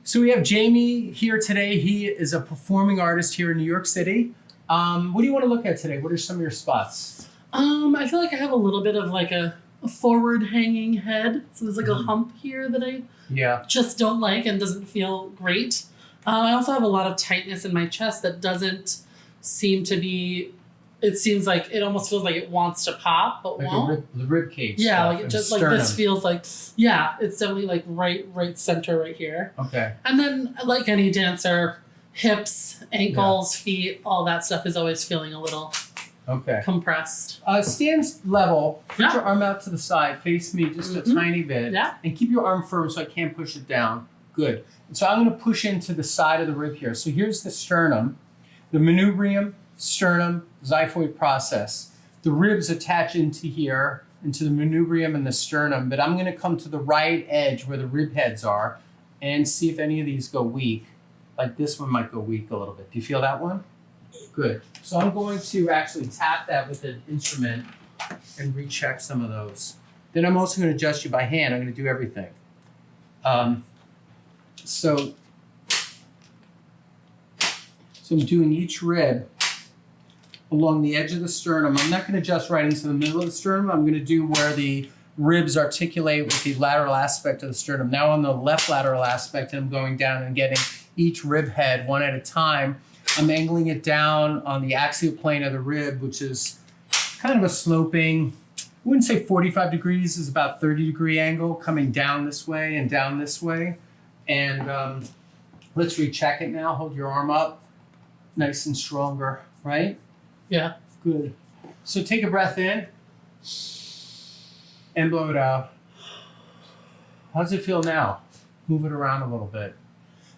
So we have Jamie here today. He is a performing artist here in New York City. What do you want to look at today? What are some of your spots? I feel like I have a little bit of like a forward hanging head. So there's like a hump here that I just don't like and doesn't feel great. I also have a lot of tightness in my chest that doesn't seem to be, it seems like it almost feels like it wants to pop, but like won't. The rib cage. Yeah, like it just like this feels like, yeah, it's definitely like right center right here. Okay. And then like any dancer, hips, ankles, feet, all that stuff is always feeling a little compressed. Stand level, put your arm out to the side, face me just a tiny bit, and keep your arm firm so I can't push it down. Good. And so I'm going to push into the side of the rib here. So here's the sternum, the manubrium, sternum, xiphoid process. The ribs attach into here, into the manubrium and the sternum, but I'm going to come to the right edge where the rib heads are and see if any of these go weak. Like this one might go weak a little bit. Do you feel that one? Good. So I'm going to actually tap that with an instrument and recheck some of those. Then I'm also going to adjust you by hand. I'm going to do everything. So I'm doing each rib along the edge of the sternum. I'm not going to adjust right into the middle of the sternum. I'm going to do where the ribs articulate with the lateral aspect of the sternum. Now on the left lateral aspect, I'm going down and getting each rib head one at a time. I'm angling it down on the axial plane of the rib, which is kind of a sloping, I wouldn't say 45 degrees, is about 30-degree angle coming down this way and down this way. And let's recheck it now. Hold your arm up, nice and stronger, right? Yeah. Good. So take a breath in and blow it out. How does it feel now? Move it around a little bit.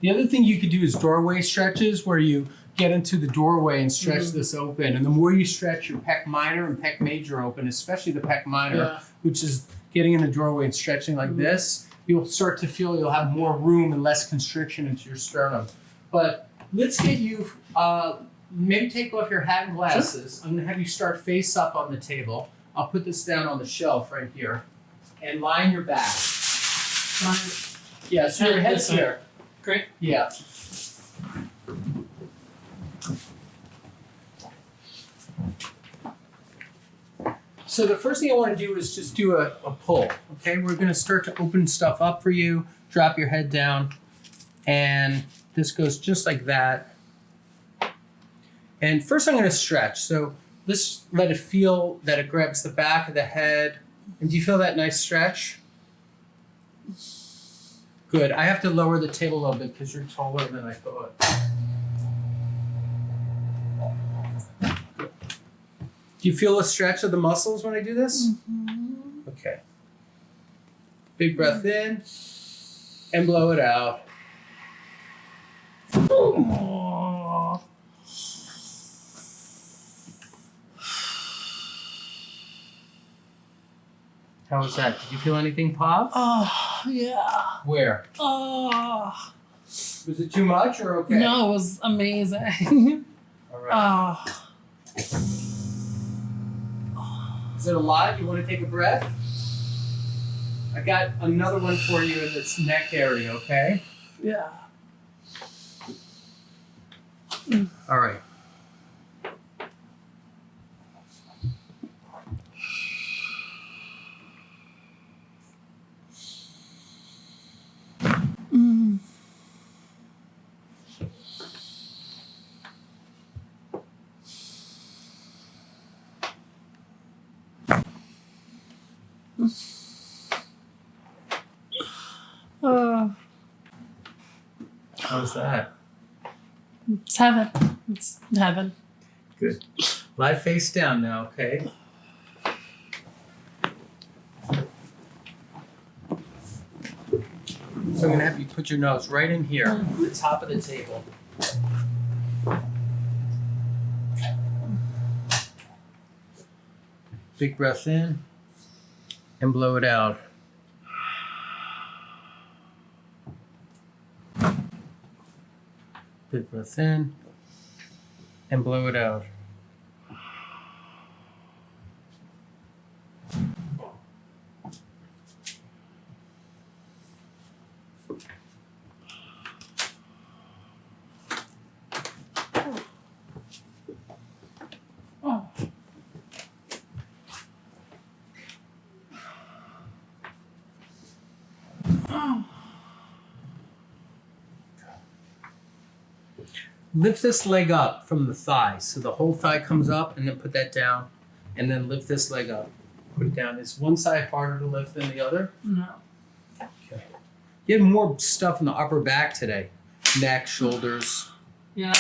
The other thing you could do is doorway stretches, where you get into the doorway and stretch this open. And the more you stretch your pec minor and pec major open, especially the pec minor, which is getting in the doorway and stretching like this, you'll start to feel you'll have more room and less constriction into your sternum. But let's get you, maybe take off your hat and glasses. Sure. I'm going to have you start face up on the table. I'll put this down on the shelf right here. And lie on your back. Yeah, so your head's here. Great. Yeah. So the first thing I want to do is just do a pull, okay? We're going to start to open stuff up for you. Drop your head down. And this goes just like that. And first I'm going to stretch. So let's let it feel that it grabs the back of the head. And do you feel that nice stretch? Good. I have to lower the table a little bit because you're taller than I thought. Do you feel a stretch of the muscles when I do this? Mm-hmm. Okay. Big breath in and blow it out. Oh. How was that? Did you feel anything pop? Oh, yeah. Where? Oh. Was it too much or okay? No, it was amazing. All right. Oh. Is it a lot? You want to take a breath? I got another one for you in this neck area, okay? Yeah. All right. How's that? It's heaven. It's heaven. Good. Lie face down now, okay? So I'm going to have you put your nose right in here, on the top of the table. Big breath in and blow it out. Big breath in and blow it out. Lift this leg up from the thigh. So the whole thigh comes up and then put that down. And then lift this leg up. Put it down. Is one side harder to lift than the other? No. Okay. You have more stuff in the upper back today. Neck, shoulders. Yeah.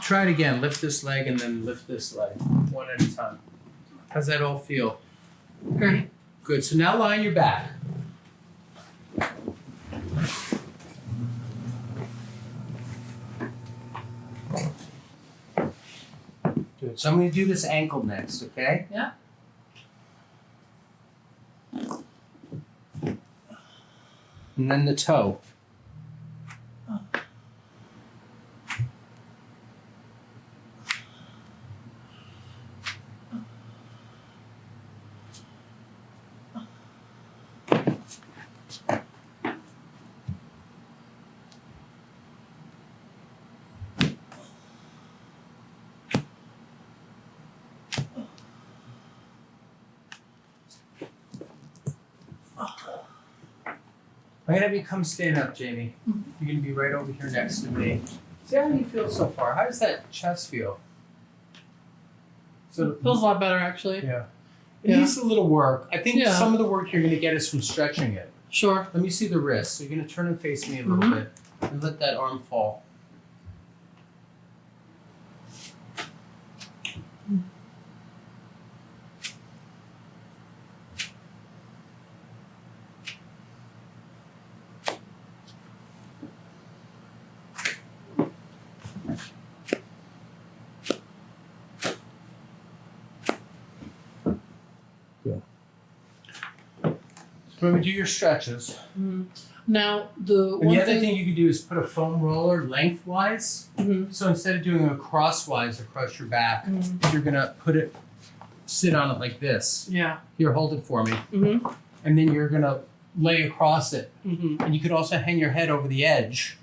Try it again. Lift this leg and then lift this leg. One at a time. How's that all feel? Great. Good. So now lie on your back. Good. So I'm going to do this ankle next, okay? Yeah. And then the toe. I'm gonna have you come stand up, Jamie. You're gonna be right over here next to me. See how you feel so far. How does that chest feel? So It feels a lot better, actually. yeah. It needs a little work. I think Yeah. some of the work you're gonna get is from stretching it. Sure. Let me see the wrist. So you're gonna turn and face me a little bit and let that arm fall. So when we do your stretches, Now, the and one the other thing you could do is put a foam roller lengthwise. Mhm. So instead of doing it crosswise across your back, you're gonna sit on it like this. Yeah. Here, hold it for me. Mm-hmm. And then you're gonna lay across it. Mm-hmm. And you could also hang your head over the edge.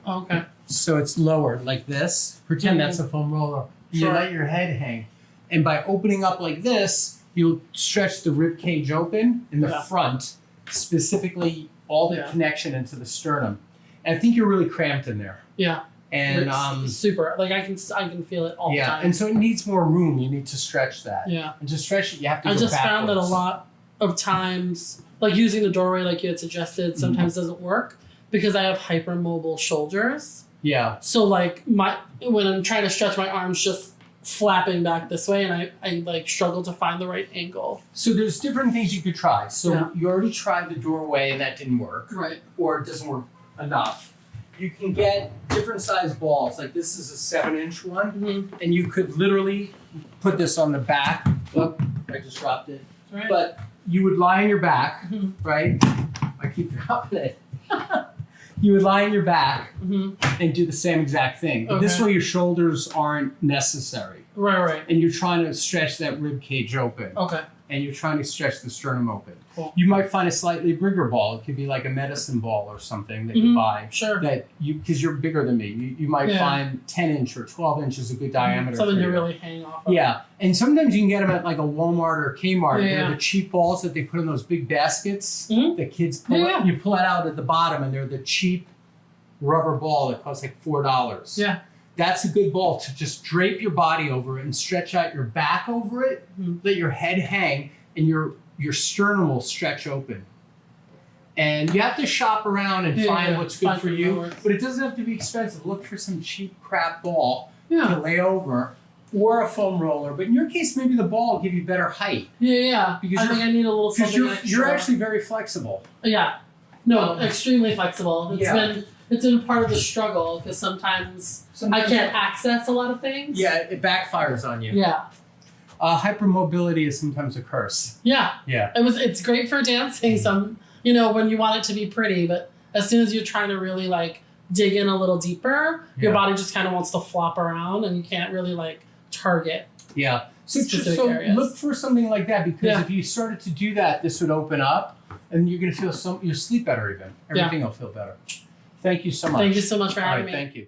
Okay. So it's lowered like this. Pretend that's a foam roller. You Sure. let your head hang. And by opening up like this, you'll stretch the rib cage open in the front, specifically all the connection into the sternum. And I think you're really cramped in there. Yeah. And It's super. Like I can feel it all the time. and so it needs more room. You need to stretch that. Yeah. And to stretch it, you have to I go just found that a backwards. lot of times, like using the doorway like you had suggested, sometimes doesn't work because I have hypermobile shoulders. Yeah. So like when I'm trying to stretch my arms just flapping back this way and I like struggle to find the right angle. So there's different things you could try. So Yeah. you already tried the doorway and that didn't work. Right. Or it doesn't work enough. You can get different size balls. Like this is a 7-inch one. Mm-hmm. And you could literally put this on the back. Look, I just dropped it. Right. But you would lie on your back, Mhm. right? I keep dropping it. You would lie on your back and do the same exact thing. But this Okay. way your shoulders aren't necessary. Right. And you're trying to stretch that rib cage open. Okay. And you're trying to stretch the sternum open. Cool. You might find a slightly bigger ball. It could be like a medicine ball or something that you buy. Sure. That because you're bigger than me. You might find 10-inch or 12-inch is a good diameter. Something for to you. really hang off of. Yeah, and sometimes you can get them at like a Walmart or Kmart. Yeah. They're the cheap balls that they put in those big baskets that kids pull. Yeah. You pull it out at the bottom, and they're the cheap rubber ball that costs like $4. Yeah. That's a good ball to just drape your body over it and stretch out your back over it. Let your head hang, and your sternum will stretch open. And you have to shop around and find what's good for you. But it doesn't have to be expensive. Look for some cheap crap ball to lay over, or a foam roller. But in your case, maybe the ball will give you better height. Yeah. Because I think I need a little something extra. You're actually very flexible. Yeah. No, extremely flexible. Yeah. It's been part of the struggle because sometimes I can't access a lot of things. Yeah, it backfires on you. Yeah. Hypermobility is sometimes a curse. Yeah. Yeah. It's great for dancing when you want it to be pretty, but as soon as you're trying to really like dig in a little deeper, your body just kind of wants to flop around and you can't really like target. Yeah. So specific areas. Look for something like that because if you started to do that, this would open up and you're going to feel you'll sleep better even. Everything will feel better. Thank you so much. Thank you so much for having me. Thank you.